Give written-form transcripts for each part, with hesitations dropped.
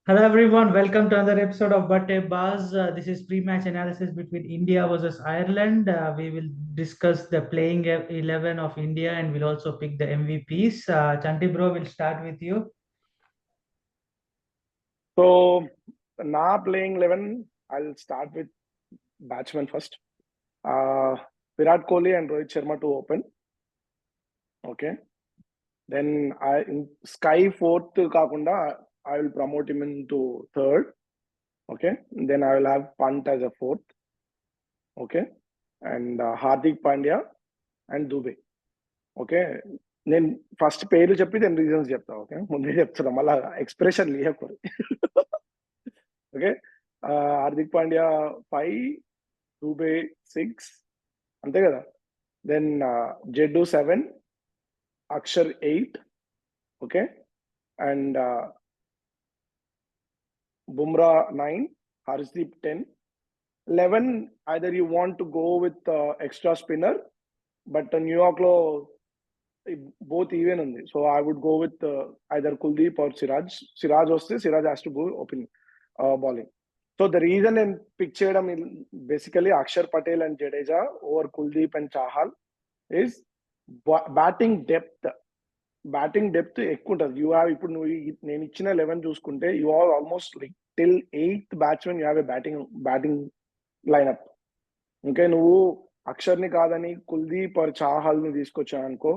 Hello everyone, welcome to another episode of Batte Buzz. This is pre-match analysis between India versus Ireland. We will discuss the playing 11 of India and we'll also pick the MVPs. Chanti bro, we'll start with you. So now playing 11, I'll start with batsman first. Virat Kohli and Rohit Sharma to open. Okay. Then in Sky fourth Kakunda, I will promote him into third. Okay. Then I will have Pant as a fourth. Okay. And Hardik Pandya and Dubey. Okay నేను first పేర్లు చెప్పి నేను reasons చెప్తా okay ముందే చెప్తున్నా మళ్ళీ expression లేకపోయి okay Hardik Pandya 5 Dubey 6 అంతే కదా then Jaddu 7 Axar 8 okay and Bumrah 9 Harshdeep 10 11 either you want to go with extra spinner but New York లో both even ఉంది so I would go with either Kuldeep or Siraj వస్తే Siraj has to go opening bowling so the reason నేను pick చేయడం basically Axar Patel and Jadeja over Kuldeep and Chahal is batting depth ఎక్కువ ఉంటుంది you have ఇప్పుడు నువ్వు నేను ఇచ్చిన 11 చూసుకుంటే you have almost like till 8th batsmen you have a batting lineup ఇంకా నువ్వు అక్షర్ని కాదని కుల్దీప్ ఆర్ చాహల్ ని తీసుకొచ్చావు అనుకో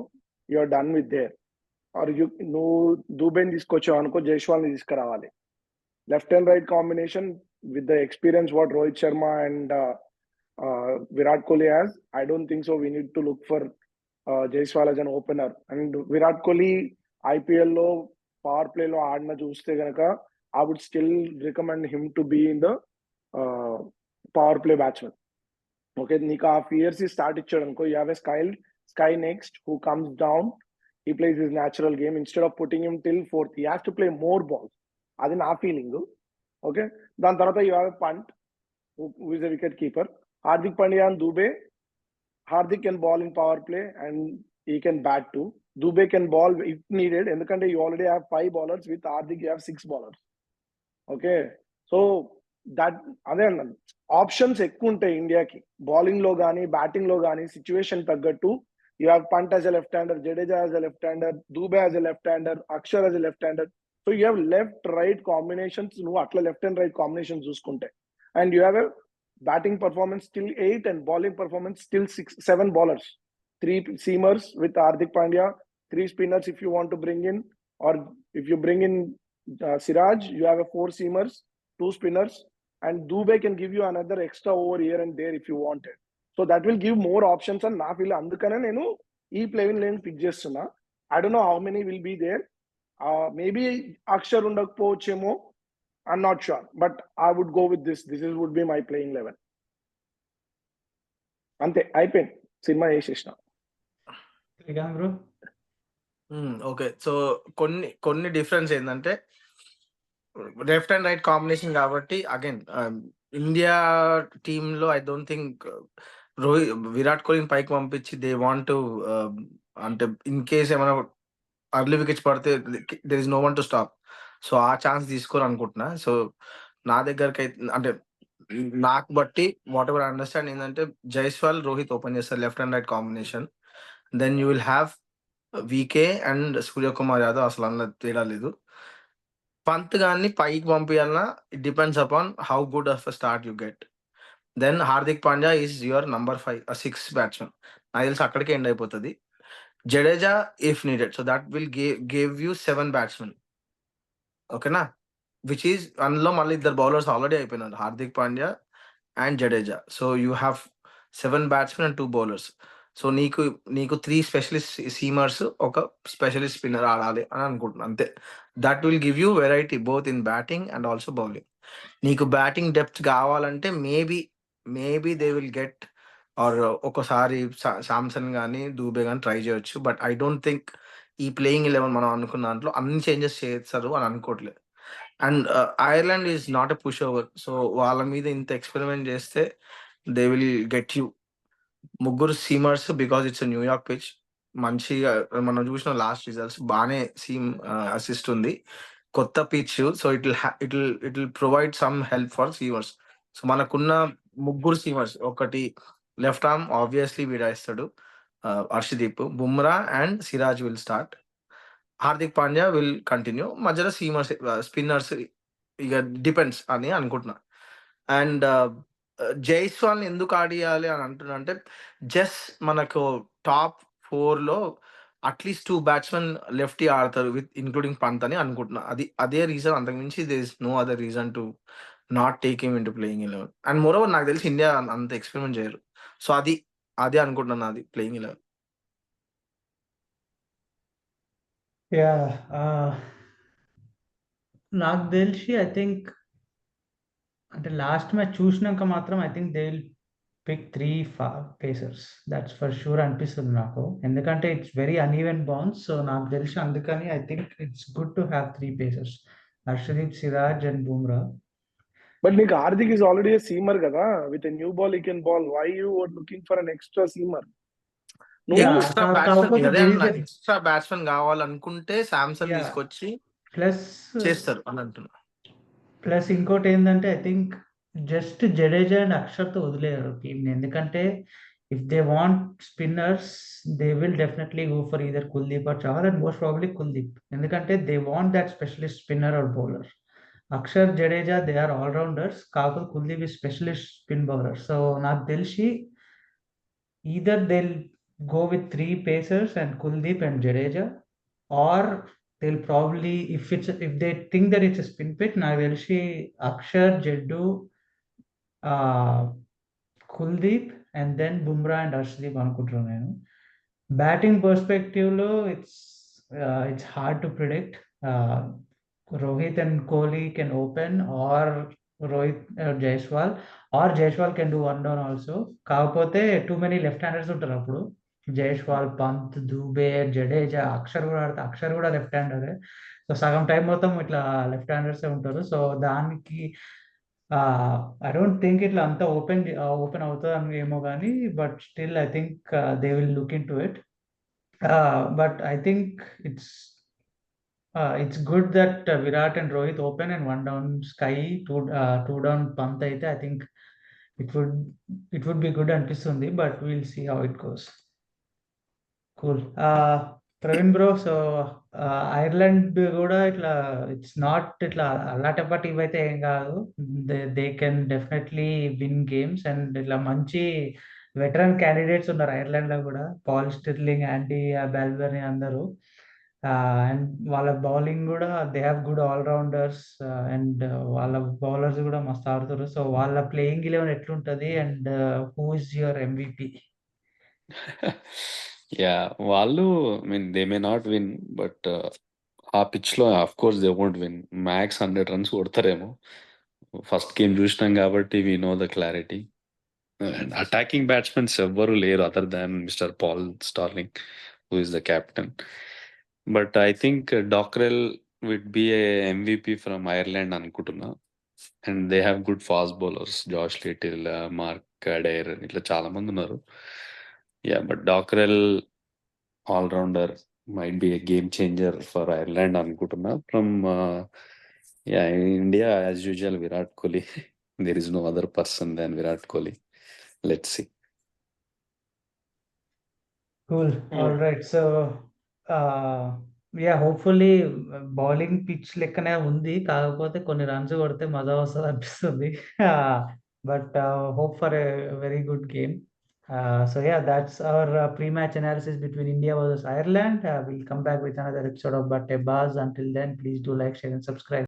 you're done with there are నువ్వు దూబేని తీసుకొచ్చావు అనుకో జైస్వాల్ని తీసుకురావాలి left and right combination with the experience what Rohit Sharma and Virat Kohli has I don't think so we need to look for Jaiswal as an opener and Virat Kohli IPL లో పవర్ ప్లే లో ఆడిన చూస్తే గనక I would still recommend him to be in the power play batsmen okay నీకు ఆ fierce start ఇచ్చాడు అనుకో you have a Sky next, who comes down, he plays his natural game instead of putting him till fourth. He has to play more balls. That's my feeling. Okay. Then tarata you have a Pant, who is a wicket keeper. Hardik Pandya and Dubey. Hardik can ball in power play and he can bat too. Dubey can ball if needed. In the country, you already have 5 bowlers. With Hardik, you have 6 bowlers. Okay. So that అదే options ఎక్కువ ఉంటాయి ఇండియాకి bowling లో కానీ batting లో కానీ situation తగ్గట్టు you have Pant as a left-hander, Jadeja as a left-hander, Dubey as a left-hander, Akshar as a left-hander. So you have left-right combinations. No, atla left and right combinations చూసుకుంటే and you have a batting performance still 8 and bowling performance still 7 bowlers, 3 seamers with Hardik Pandya, 3 spinners if you want to bring in, or if you bring in Siraj, you have a 4 seamers, 2 spinners, and Dubey can give you another extra over here and there if you want it. So that will give more options అని నా feel అందుకనే నేను ఈ playing line pick చేస్తున్నా I don't know how many will be there maybe Axar ఉండకపోవచ్చేమో I'm not sure but I would go with this would be my playing 11 అంతే అయిపోయింది cinema చేసేసిన ఓకే సో కొన్ని డిఫరెన్స్ ఏంటంటే లెఫ్ట్ అండ్ రైట్ కాంబినేషన్ కాబట్టి again India team లో I don't think Virat కోహ్లీని పైకి పంపించి దే వాంట్ అంటే ఇన్ కేస్ ఏమైనా అర్లీ వికెట్స్ పడితే there is no one to stop so ఆ ఛాన్స్ తీసుకోరు అనుకుంటున్నా సో నా దగ్గరకి అయితే అంటే నాకు బట్టి వాట్ ఎవర్ అండర్స్టాండ్ ఏంటంటే జైస్వాల్ రోహిత్ ఓపెన్ చేస్తారు left and right combination then you will have V K and Suryakumar Yadav అసలు అన్న తేడా లేదు పంత్ గాన్ని పైకి పంపించాలన్నా it depends upon how good of start you get then Hardik Pandya is your number 6 batsmen నాకు తెలిసి అక్కడికే ఎండ్ అయిపోతుంది Jadeja if needed so that will give you 7 batsmen ఓకేనా విచ్ ఈజ్ అందులో మళ్ళీ 2 బౌలర్స్ ఆల్రెడీ అయిపోయినారు Hardik Pandya and Jadeja so you have 7 batsmen and 2 bowlers so నీకు 3 specialist సీమర్స్ ఒక స్పెషలిస్ట్ స్పిన్నర్ ఆడాలి అని అనుకుంటున్నాను అంతే that will give you variety both in batting and also bowling నీకు బ్యాటింగ్ డెప్త్ కావాలంటే maybe they will get or ఒకసారి శాంసన్ కానీ దూబే కానీ ట్రై చేయొచ్చు బట్ ఐ డోంట్ థింక్ ఈ ప్లేయింగ్ 11 మనం అనుకున్న దాంట్లో అన్ని చేంజెస్ చేస్తారు అని అనుకోవట్లేదు and Ireland is not a push over so వాళ్ళ మీద ఇంత ఎక్స్పెరిమెంట్ చేస్తే దే విల్ గెట్ యూ ముగ్గురు seamers because it's New York pitch మంచిగా మనం చూసిన లాస్ట్ రిజల్ట్స్ బాగానే సీమ్ అసిస్ట్ ఉంది కొత్త pitch. So it will provide some help for seamers. So మనకున్న ముగ్గురు సీమర్స్, ఒకటి లెఫ్ట్ ఆర్మ్ ఆబ్వియస్లీ వీడేస్తాడు, Harshdeep. Bumrah and Siraj will start. Hardik Pandya will continue. మధ్యలో సీమర్స్, స్పిన్నర్స్ ఇక డిపెండ్స్ అని అనుకుంటున్నా. అండ్ జైస్వాల్ ఎందుకు ఆడియాలి అని అంటున్నా అంటే, జస్ట్ మనకు టాప్ 4లో అట్లీస్ట్ 2 బ్యాట్స్మెన్ లెఫ్టీ ఆడతారు విత్ ఇంక్లూడింగ్ పంత్ అని అనుకుంటున్నా. అదే రీజన్, అంతకుమించి there is no other reason to not take him into playing 11. And more over నాకు తెలిసి ఇండియా అంత ఎక్స్పెరిమెంట్ చేయరు. సో అదే అనుకుంటున్నాను, అది ప్లేయింగ్ 11. నాకు తెలిసి ఐ థింక్ అంటే లాస్ట్ మ్యాచ్ చూసినాక మాత్రం I think they will pick 3 pacers, that's for sure అనిపిస్తుంది నాకు. ఎందుకంటే it's very uneven bounce. So నాకు తెలిసి అందుకని I think it's good to have 3 pacers, Harshdeep, Siraj and Bumrah. But నీకు Hardik is already a seamer కదా, with a new ball he can ball. Why you are looking for an extra seamer? Extra batsmen కావాలనుకుంటే Samson Yeah. తీసుకొచ్చి plus చేస్తారు అని అంటున్నా. Plus ఇంకోటి ఏంటంటే I think just Jadeja and అక్షర్తో వదిలేరు టీంని. ఎందుకంటే if they want spinners they will definitely go for either Kuldeep or Chahal, and most probably Kuldeep. ఎందుకంటే they want that specialist spinner or bowler. Axar, Jadeja they are allrounders, కాకపోతే Kuldeep is specialist spin bowler. So నాకు తెలిసి either they'll go with 3 pacers and Kuldeep and Jadeja, or they'll probably, if they think that it's a spin pitch, నాకు తెలిసి Axar, Jaddu, Kuldeep and then Bumrah and Harshdeep అనుకుంటున్నాను నేను. Batting పర్స్పెక్టివ్లో it's hard to predict. Rohit and Kohli can open, or Rohit Jaiswal, or Jaiswal can do one down also. కాకపోతే too many left handers ఉంటారు అప్పుడు. జైస్వాల్, పంత్, దుబే, జడేజా, అక్షర్ కూడా ఆడితే అక్షర్ కూడా లెఫ్ట్ హ్యాండరే. సో సగం టైం మొత్తం ఇట్లా లెఫ్ట్ హ్యాండర్సే ఉంటారు. సో దానికి ఐ డోంట్ థింక్ ఇట్లా అంతా ఓపెన్ అవుతుంది అని ఏమో కానీ, but still I think they will look in to it. But I think it's good that Virat and Rohit open and one down Sky, two down Pant అయితే I think it would be good అనిపిస్తుంది, but we'll see how it goes. Cool. Praveen bro, so Ireland కూడా ఇట్లా it's not ఇట్లా అలాటప్పటి ఇవైతే ఏం కాదు. They can definitely win games, and ఇట్లా మంచి వెటరన్ క్యాండిడేట్స్ ఉన్నారు ఐర్లాండ్ లో కూడా. పాల్ స్టిర్లింగ్, యాండీ బాల్బెర్నీ అందరూ. అండ్ వాళ్ళ బౌలింగ్ కూడా they have good allrounders, and వాళ్ళ బౌలర్స్ కూడా మస్తు ఆడుతారు. సో వాళ్ళ ప్లేయింగ్ 11 ఎట్లుంటది, and who is your MVP? Yeah, వాళ్ళు they may not win, but ఆ పిచ్లో of course they won't win. Max 100 runs కొడతారేమో. ఫస్ట్ గేమ్ చూసినాం కాబట్టి we know the clarity. And attacking batsmens ఎవ్వరు లేరు other than mister Paul Stirling, who is the captain. But I think Dockrell would B A MVP from Ireland అనుకుంటున్నా. And they have good fast bowlers, Josh Little, Mark Adair, ఇట్లా చాలా మంది ఉన్నారు. Yeah, but Dockrell allrounder might be a game changer for Ireland అనుకుంటున్నా. From India as usual Virat Kohli. there is no other person than Virat Kohli. Let's see. Cool. All right. So, yeah, hopefully bowling pitch లెక్కనే ఉంది, కాకపోతే కొన్ని runs కొడితే మజా వస్తుంది అనిపిస్తుంది. But hope for a very good game. So yeah, that's our pre-match analysis between India versus Ireland. We'll come back with another episode of Batte Buzz. Until then, please do like, share and subscribe.